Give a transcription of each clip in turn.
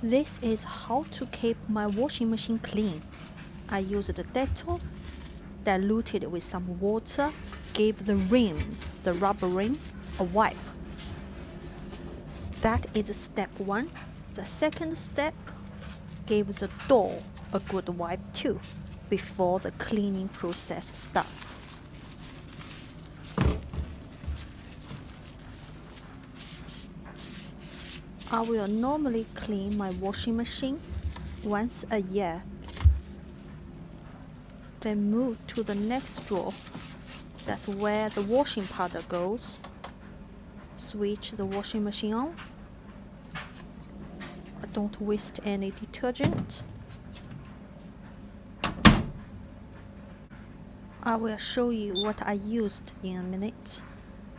This is how to keep my washing machine clean. I used the dettol, diluted with some water, gave the rubber rim, a wipe. That is step 1. The second step, give the door a good wipe too, before the cleaning process starts. I will normally clean my washing machine once a year. Then move to the next drawer. That's where the washing powder goes. Switch the washing machine on. Don't waste any detergent. I will show you what I used in a minute.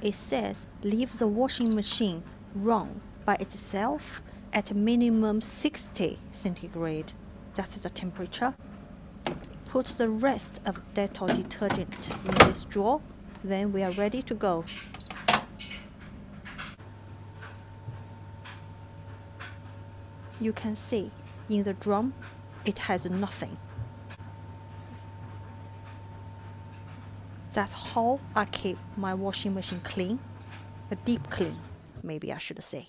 It says leave the washing machine run by itself at minimum 60 centigrade. That's the temperature. Put the rest of Dettol detergent in this drawer, then we are ready to go. You can see in the drum it has nothing. That's how I keep my washing machine clean, a deep clean, maybe I should say.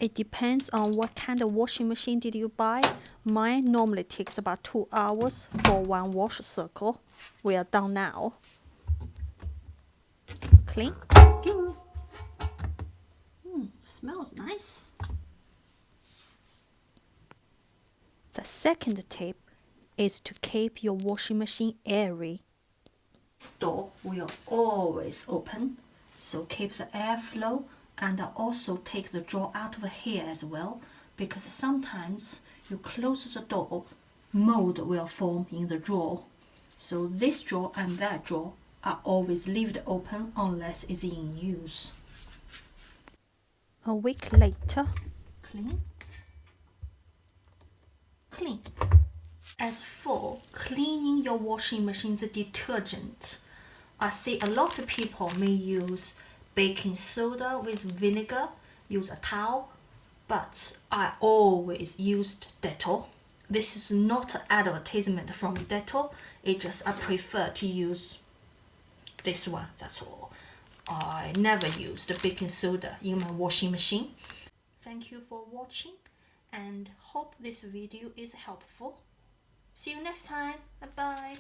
It depends on what kind of washing machine did you buy. Mine normally takes about 2 hours for one wash cycle. We are done now. Clean. Smells nice. The second tip is to keep your washing machine airy. This door will always open, so keep the airflow, and also take the drawer out of here as well, because sometimes you close the door, mold will form in the drawer. So this drawer and that drawer are always left open unless it's in use. A week later, clean. As for cleaning your washing machine's detergent, I see a lot of people may use baking soda with vinegar, use a towel, but I always used Dettol. This is not an advertisement from Dettol, it's just I prefer to use this one, that's all. I never used baking soda in my washing machine. Thank you for watching and hope this video is helpful. See you next time. Bye bye.